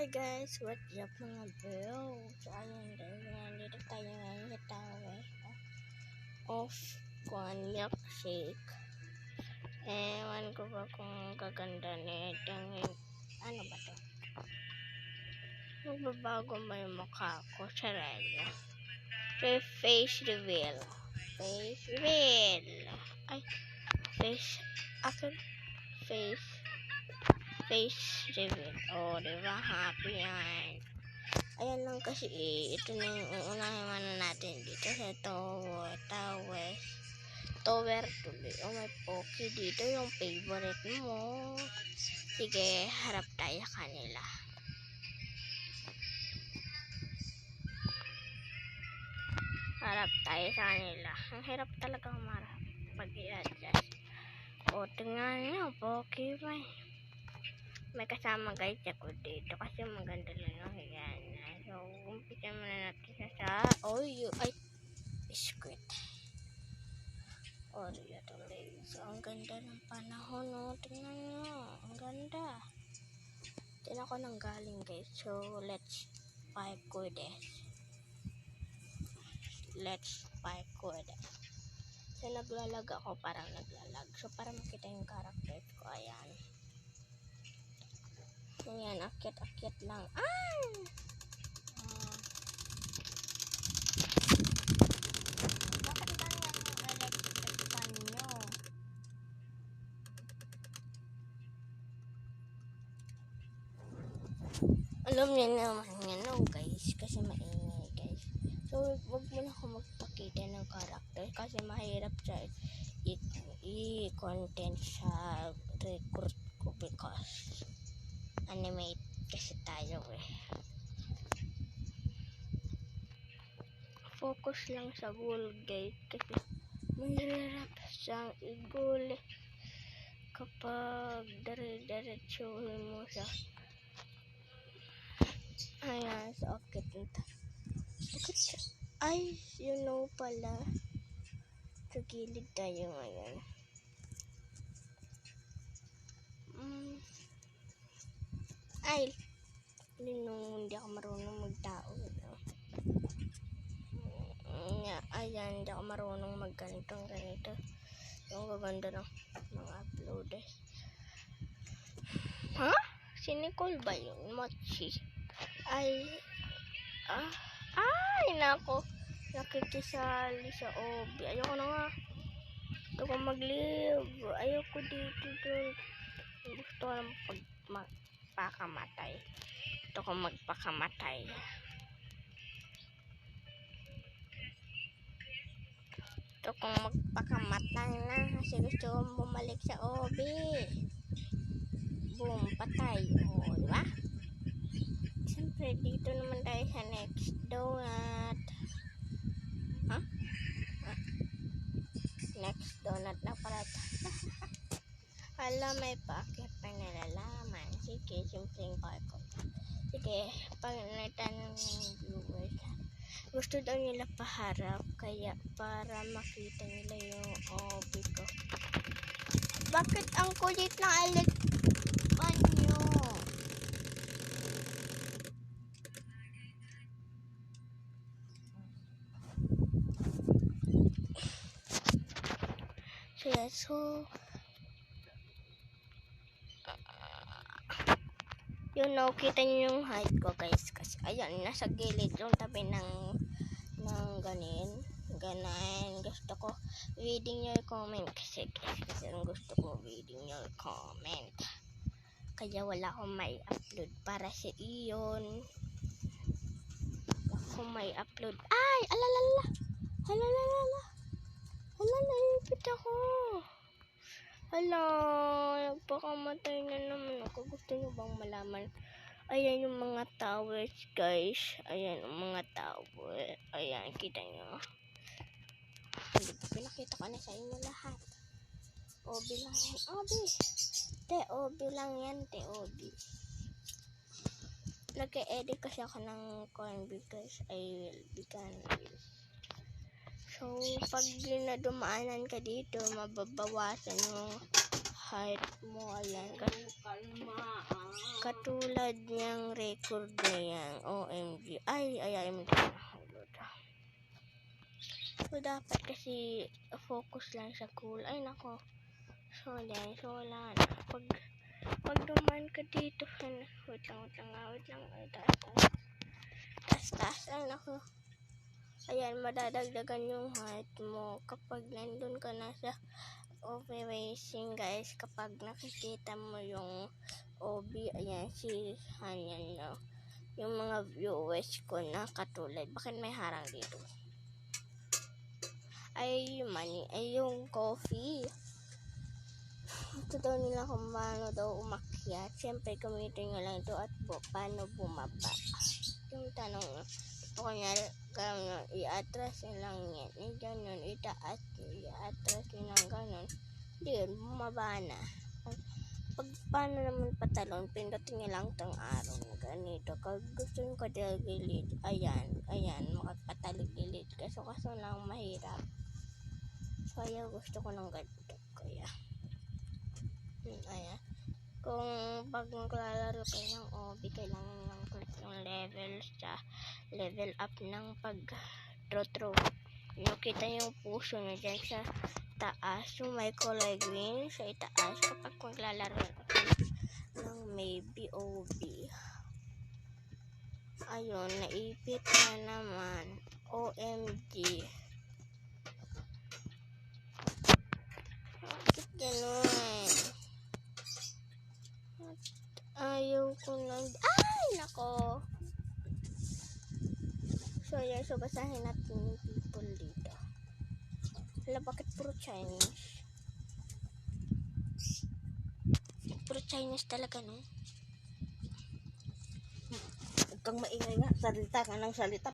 guys, what's up mga bro? So ayun guys, nandito tayo ngayon sa tower of milkshake. Ewan ko ba kung gaganda nito. Ano ba to? Magbabago ba yung mukha ko? Charella. So face reveal. Face reveal. Ay, face reveal. Oh, diba? Happy yan. Ayan lang kasi ito na yung uunahin natin dito sa tower tuloy. Oh, may Poki dito yung favorite mo. Sige, harap tayo kanila. Harap tayo sa kanila. Ang hirap talaga humarap pag i-adjust. O, tingnan nyo, Poki ba? May kasama guys ako dito kasi maganda lang ang hiyan. So, umpisa muna natin sa biscuit. Oreo tuloy. So, ang ganda ng panahon, no? Tingnan nyo. Ang ganda. Tingnan ko nang galing guys. So, let's pipe with this. So, naglalag ako. Parang naglalag. So, para makita yung character ko. Ayan. Ayan, akit-akit lang. Bakit ba yung electric fan nyo? Alam niyo naman yan, no, guys. Kasi maingay, guys. So, wag mo na ako magpakita ng character kasi mahirap siya i-content sa record ko because animate kasi tayo Focus lang sa goal guys kasi mahirap siyang i-goal kapag dire-diretsuhin mo siya. Ayan, so okay dito. Ay, you know pala. Sa gilid tayo ngayon. Ay, hindi ako marunong magtao. Ayan, hindi ako marunong ganito. Yung gaganda ng mga upload Ha? Si Nicole ba yun? Mochi. Ay, nako. Nakikisali sa OB. Ayoko na nga. Gusto ko mag-live. Ayoko dito. Gusto ko lang magpakamatay. Gusto ko magpakamatay. Gusto kong magpakamatay na kasi gusto kong bumalik sa OB. Boom, patay. O, diba? Siyempre, dito naman tayo sa next donut. Next donut na pala. Hala, may packet pa nalalaman. Sige, simpleng packet. Sige, pagalitan ng viewers. Gusto daw nila paharap, kaya para makita nila yung OB ko. Bakit ang kulit ng electric nyo? So, kita nyo yung height ko guys. Kasi, ayan, nasa gilid yung tabi ng ganan. Gusto ko reading your comment kasi gusto ko reading your comment. Kaya wala akong may upload para sa iyon. Kung may upload. Ay! Alalala! Halalala! Naipit ako! Hala! Nagpakamatay na naman ako. Gusto nyo bang malaman? Ayan yung mga towers guys. Ayan yung mga tower. Ayan, kita nyo. Pinakita ko na sa inyo lahat. OB lang yan. OB lang yan. OB. Nag-e-edit kasi ako ng coin because I will be candles. So, pag dumaanan ka dito, mababawasan yung height mo. Ayan. Katulad niyang record na yan. OMG. Ay, MD. So, dapat kasi focus lang sa cool. Ay, nako. So, yan. So, wala na. Pag duman ka dito, wait lang. Ay, taas. Ay, nako. Ayan, madadagdagan yung height mo kapag nandun ka na sa overracing, guys. Kapag nakikita mo yung OB, ayan, si Hanyan, no? Yung mga viewers ko na katulad. Bakit may harang dito? Ay, yung money. Ay, yung coffee. Ito daw nila kung paano daw umakyat. Siyempre, gamitin nyo lang ito at paano bumaba. Yung tanong, ito kanya, i-atras nyo lang yan. Ganun, i-atras nyo lang ganun. Hindi yun, bumaba na. Pag paano naman patalon, pindutin nyo lang tong araw na ganito. Kag gusto nyo kataligilid, ayan, makapataligilid. Kaso lang mahirap. So, ayan, gusto ko ng ganito. Kaya, ayan. Kung pag maglalaro kayo ng OB, kailangan lang yung level sa level up ng pag-throw. Yung kita yung puso nyo dyan sa taas. Yung may kulay green sa itaas kapag maglalaro ng maybe OB. Ayun, naipit na naman. OMG. Bakit ganun? Ayaw ko lang. Ay, nako. So, yan. So, basahin natin yung people dito. Hala, bakit puro Chinese? Puro Chinese talaga, no? Huwag kang maingay nga. Salita ka ng salita.